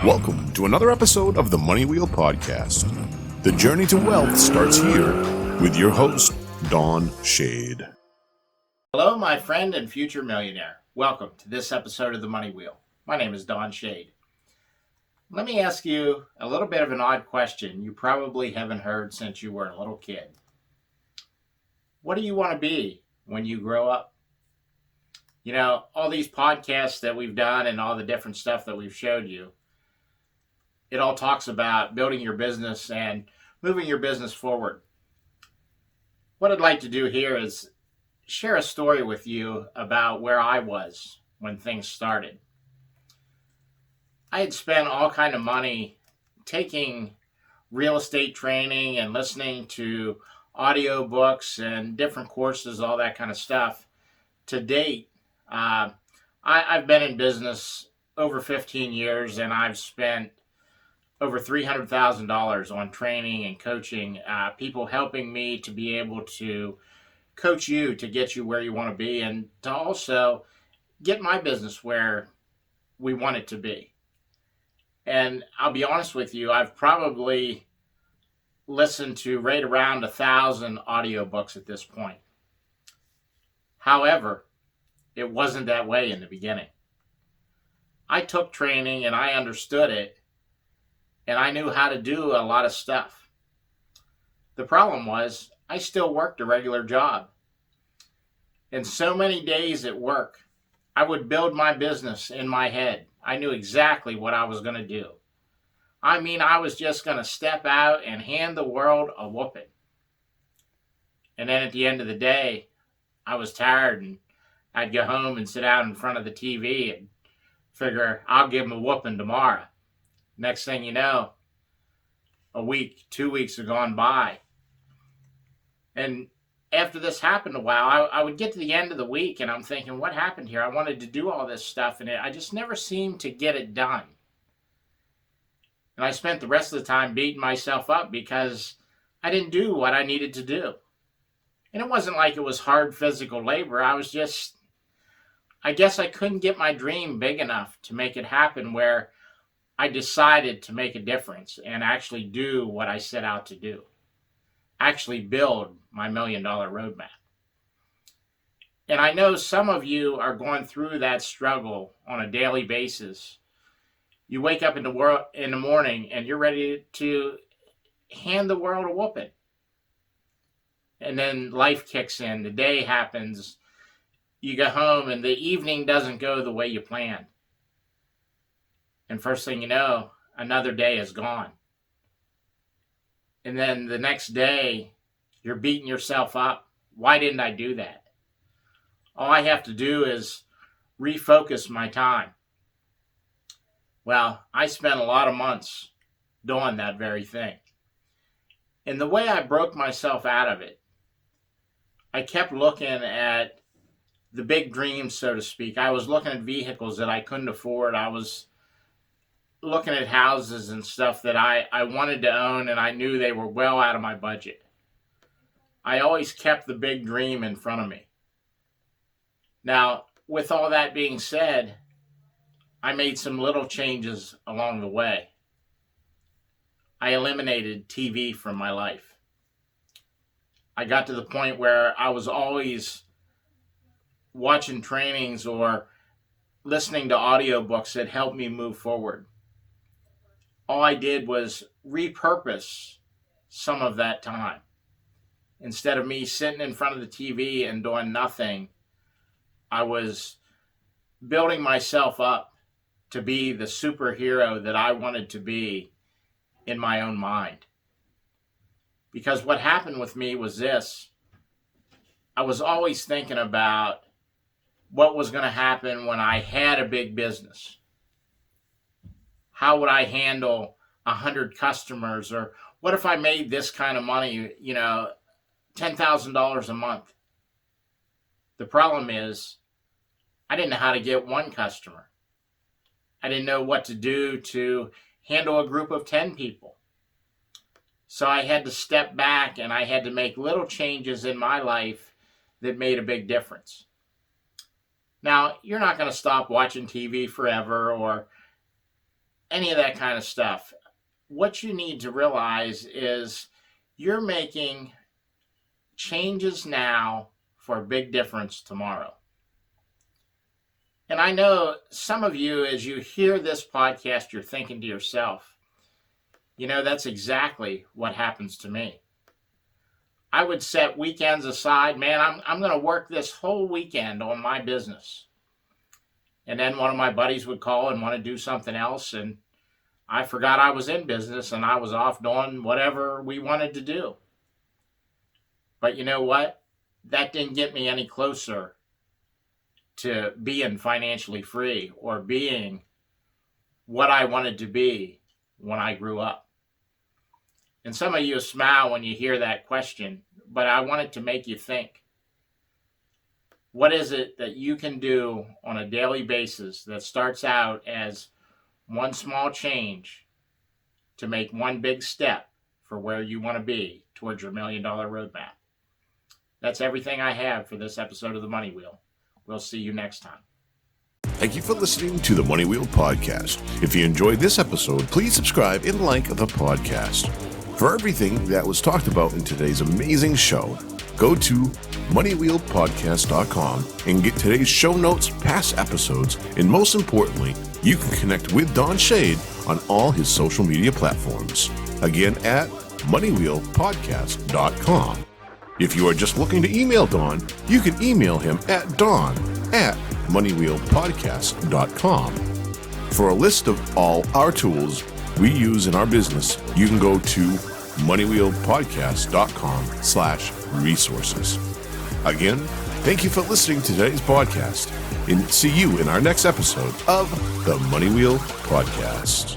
Welcome to another episode of the Money Wheel Podcast. The journey to wealth starts here with your host, Don Shade. Hello, my friend and future millionaire. Welcome to this episode of the Money Wheel. My name is Don Shade. Let me ask you a little bit of an odd question you probably haven't heard since you were a little kid. What do you want to be when you grow up? You know, all these podcasts that we've done and all the different stuff that we've showed you, it all talks about building your business and moving your business forward. What I'd like to do here is share a story with you about where I was when things started. I had spent all kind of money taking real estate training and listening to audio books and different courses, all that kind of stuff. To date, I've been in business over 15 years, and I've spent over $300,000 on training and coaching, people helping me to be able to coach you to get you where you want to be and to also get my business where we want it to be. And I'll be honest with you, I've probably listened to right around 1,000 audiobooks at this point. However, it wasn't that way in the beginning. I took training and I understood it, and I knew how to do a lot of stuff. The problem was I still worked a regular job. And so many days at work, I would build my business in my head. I knew exactly what I was going to do. I mean, I was just going to step out and hand the world a whooping. And then at the end of the day, I was tired and I'd go home and sit out in front of the TV and figure I'll give them a whooping tomorrow. Next thing you know, a week, 2 weeks have gone by. And after this happened a while, I would get to the end of the week and I'm thinking, what happened here? I wanted to do all this stuff and I just never seemed to get it done. And I spent the rest of the time beating myself up because I didn't do what I needed to do. And it wasn't like it was hard physical labor. I guess I couldn't get my dream big enough to make it happen where I decided to make a difference and actually do what I set out to do. Actually build my $1 million roadmap. And I know some of you are going through that struggle on a daily basis. You wake up in the morning and you're ready to hand the world a whooping. And then life kicks in, the day happens, you go home and the evening doesn't go the way you planned. And first thing you know, another day is gone. And then the next day, you're beating yourself up. Why didn't I do that? All I have to do is refocus my time. Well, I spent a lot of months doing that very thing. And the way I broke myself out of it, I kept looking at the big dreams, so to speak. I was looking at vehicles that I couldn't afford. I was looking at houses and stuff that I wanted to own, and I knew they were well out of my budget. I always kept the big dream in front of me. Now, with all that being said, I made some little changes along the way. I eliminated TV from my life. I got to the point where I was always watching trainings or listening to audiobooks that helped me move forward. All I did was repurpose some of that time. Instead of me sitting in front of the TV and doing nothing, I was building myself up to be the superhero that I wanted to be in my own mind. Because what happened with me was this. I was always thinking about what was going to happen when I had a big business. How would I handle 100 customers? Or what if I made this kind of money, $10,000 a month? The problem is, I didn't know how to get one customer. I didn't know what to do to handle a group of 10 people. So I had to step back and I had to make little changes in my life that made a big difference. Now, you're not going to stop watching TV forever or any of that kind of stuff. What you need to realize is you're making changes now for a big difference tomorrow. And I know some of you, as you hear this podcast, you're thinking to yourself, that's exactly what happens to me. I would set weekends aside. Man, I'm going to work this whole weekend on my business. And then one of my buddies would call and want to do something else. And I forgot I was in business and I was off doing whatever we wanted to do. But you know what? That didn't get me any closer to being financially free or being what I wanted to be when I grew up. And some of you smile when you hear that question, but I wanted to make you think. What is it that you can do on a daily basis that starts out as one small change to make one big step for where you want to be towards your $1 million roadmap? That's everything I have for this episode of The Money Wheel. We'll see you next time. Thank you for listening to the Money Wheel Podcast. If you enjoyed this episode, please subscribe and like the podcast. For everything that was talked about in today's amazing show, go to moneywheelpodcast.com and get today's show notes, past episodes, and most importantly, you can connect with Don Shade on all his social media platforms. Again, at moneywheelpodcast.com. If you are just looking to email Don, you can email him at don@moneywheelpodcast.com. For a list of all our tools we use in our business, you can go to moneywheelpodcast.com/resources. Again, thank you for listening to today's podcast, and see you in our next episode of the Money Wheel Podcast.